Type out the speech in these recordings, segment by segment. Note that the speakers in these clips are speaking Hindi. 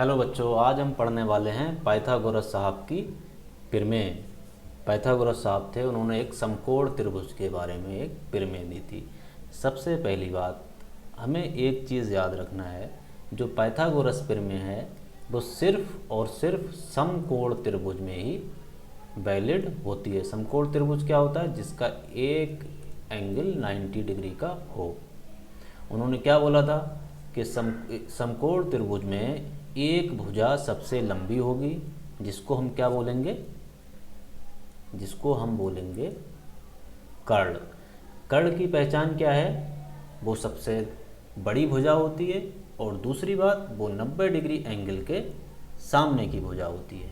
हेलो बच्चों, आज हम पढ़ने वाले हैं पाइथागोरस साहब की प्रमेय। पाइथागोरस साहब थे, उन्होंने एक समकोण त्रिभुज के बारे में एक प्रमेय दी थी। सबसे पहली बात, हमें एक चीज़ याद रखना है, जो पाइथागोरस प्रमेय है वो सिर्फ और सिर्फ समकोण त्रिभुज में ही वैलिड होती है। समकोण त्रिभुज क्या होता है? जिसका एक एंगल 90 डिग्री का हो। उन्होंने क्या बोला था कि समकोण त्रिभुज में एक भुजा सबसे लंबी होगी, जिसको हम क्या बोलेंगे? जिसको हम बोलेंगे कर्ण। कर्ण की पहचान क्या है? वो सबसे बड़ी भुजा होती है, और दूसरी बात, वो 90 डिग्री एंगल के सामने की भुजा होती है।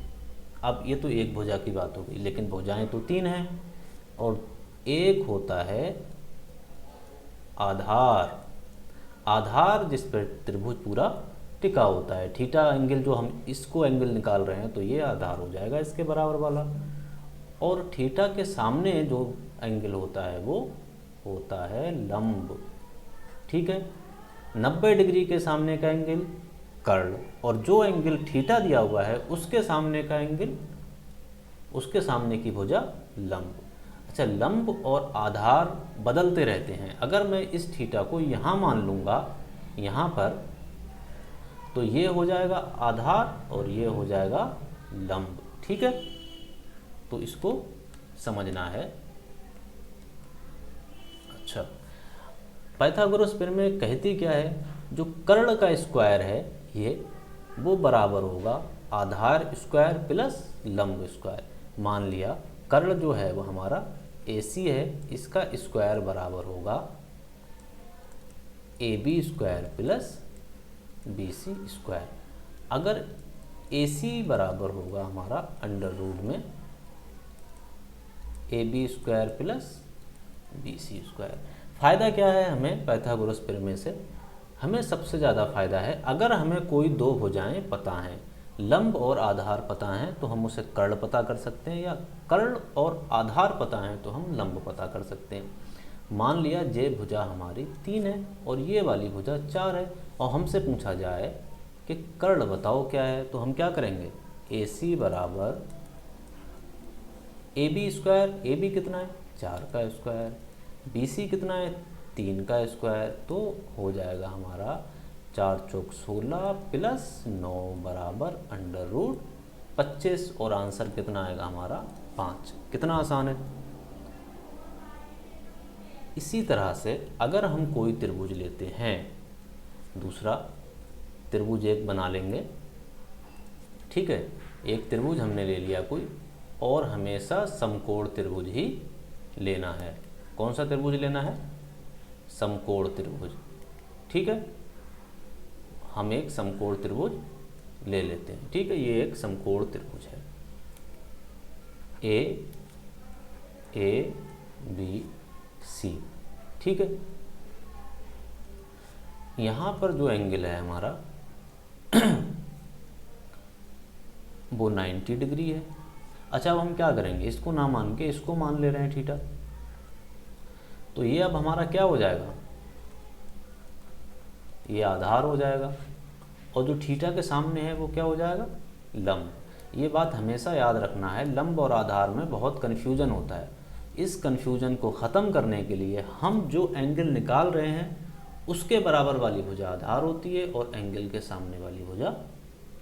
अब ये तो एक भुजा की बात हो गई, लेकिन भुजाएं तो तीन हैं, और एक होता है आधार। आधार जिस पर त्रिभुज पूरा टिका होता है। थीटा एंगल जो हम इसको एंगल निकाल रहे हैं, तो ये आधार हो जाएगा इसके बराबर वाला। और थीटा के सामने जो एंगल होता है वो होता है लंब। ठीक है, 90 डिग्री के सामने का एंगल कर्ण, और जो एंगल थीटा दिया हुआ है उसके सामने का एंगल, उसके सामने की भुजा लंब। अच्छा, लंब और आधार बदलते रहते हैं। अगर मैं इस थीटा को यहाँ मान लूँगा, यहाँ पर, तो ये हो जाएगा आधार और ये हो जाएगा लंब। ठीक है, तो इसको समझना है। अच्छा, पाइथागोरस प्रमेय कहती क्या है? जो कर्ण का स्क्वायर है ये, वो बराबर होगा आधार स्क्वायर प्लस लंब स्क्वायर। मान लिया कर्ण जो है वो हमारा AC है, इसका स्क्वायर बराबर होगा AB square plus BC square. अगर AC बराबर होगा हमारा अंडर रूट में AB square plus BC square. फ़ायदा क्या है हमें पाइथागोरस प्रमेय से? हमें सबसे ज़्यादा फ़ायदा है, अगर हमें कोई दो भुजाएं पता हैं, लंब और आधार पता हैं, तो हम उसे कर्ण पता कर सकते हैं, या कर्ण और आधार पता हैं तो हम लंब पता कर सकते हैं। मान लिया ये भुजा हमारी 3 है और ये वाली भुजा 4 है, और हमसे पूछा जाए कि कर्ण बताओ क्या है, तो हम क्या करेंगे? AC बराबर AB स्क्वायर। AB कितना है? 4 का स्क्वायर। BC कितना है? 3 का स्क्वायर। तो हो जाएगा हमारा 4 चौक 16 प्लस 9 बराबर अंडर रूट 25, और आंसर कितना आएगा हमारा? 5। कितना आसान है। इसी तरह से अगर हम कोई त्रिभुज लेते हैं, दूसरा त्रिभुज एक बना लेंगे। ठीक है, एक त्रिभुज हमने ले लिया कोई, और हमेशा समकोण त्रिभुज ही लेना है। कौन सा त्रिभुज लेना है? समकोण त्रिभुज। ठीक है, हम एक समकोण त्रिभुज ले लेते हैं। ठीक है, ये एक समकोण त्रिभुज है, ABC। ठीक है, यहाँ पर जो एंगल है हमारा वो 90 डिग्री है। अच्छा, अब हम क्या करेंगे? इसको ना मान के इसको मान ले रहे हैं थीटा, तो ये अब हमारा क्या हो जाएगा? ये आधार हो जाएगा, और जो थीटा के सामने है वो क्या हो जाएगा? लंब। ये बात हमेशा याद रखना है, लंब और आधार में बहुत कन्फ्यूजन होता है। इस कन्फ्यूजन को ख़त्म करने के लिए हम जो एंगल निकाल रहे हैं उसके बराबर वाली भुजा आधार होती है, और एंगल के सामने वाली भुजा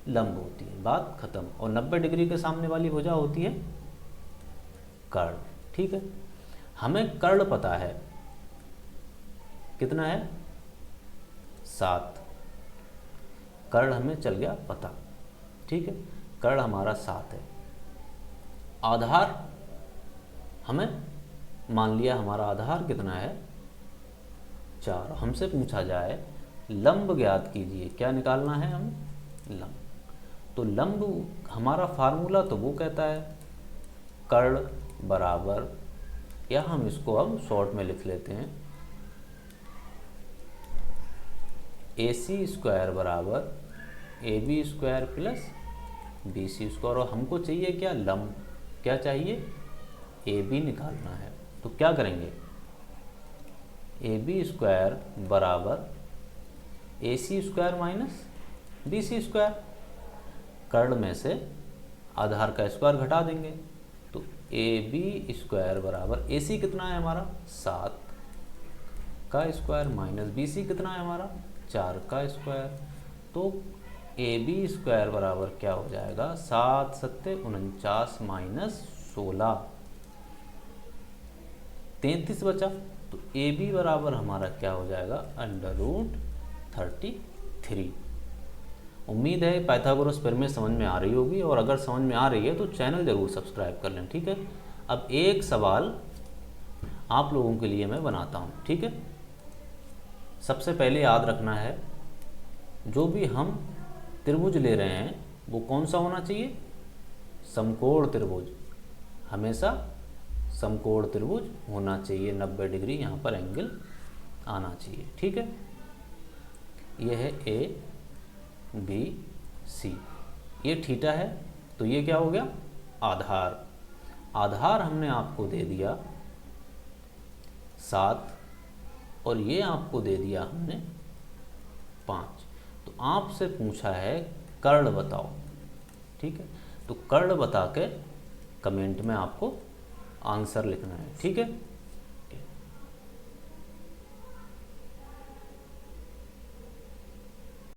लंब होती है। बात खत्म। और 90 डिग्री के सामने वाली भुजा होती है कर्ण। ठीक है, हमें कर्ण पता है, कितना है? 7। कर्ण हमें चल गया पता। ठीक है, कर्ण हमारा 7 है। आधार हमें मान लिया, हमारा आधार कितना है? 4। हमसे पूछा जाए लंब ज्ञात कीजिए, क्या निकालना है हमें? लंब। तो लंब हमारा फार्मूला तो वो कहता है कर्ण बराबर, या हम इसको अब शॉर्ट में लिख लेते हैं, AC स्क्वायर बराबर AB square plus BC square. और हमको चाहिए क्या? लंब। क्या चाहिए? AB निकालना है। तो क्या करेंगे? AB स्क्वायर बराबर AC square minus BC square. कर्ण में से आधार का स्क्वायर घटा देंगे, तो ए बी स्क्वायर बराबर ए सी कितना है हमारा 7 का स्क्वायर माइनस बी सी कितना है हमारा 4 का स्क्वायर। तो ए बी स्क्वायर बराबर क्या हो जाएगा 7 सत्ते 49 माइनस 16 33 बचा। तो ए बी बराबर हमारा क्या हो जाएगा √33। उम्मीद है पाइथागोरस प्रमेय समझ में आ रही होगी, और अगर समझ में आ रही है तो चैनल ज़रूर सब्सक्राइब कर लें, ठीक है। अब एक सवाल आप लोगों के लिए मैं बनाता हूँ, ठीक है। सबसे पहले याद रखना है, जो भी हम त्रिभुज ले रहे हैं वो कौन सा होना चाहिए, समकोण त्रिभुज। हमेशा समकोण त्रिभुज होना चाहिए, 90 डिग्री यहाँ पर एंगल आना चाहिए, ठीक है। यह है ए बी सी, ये थीटा है, तो ये क्या हो गया आधार। आधार हमने आपको दे दिया 7 और ये आपको दे दिया हमने 5। तो आपसे पूछा है कर्ण बताओ, ठीक है। तो कर्ण बता के कमेंट में आपको आंसर लिखना है, ठीक है।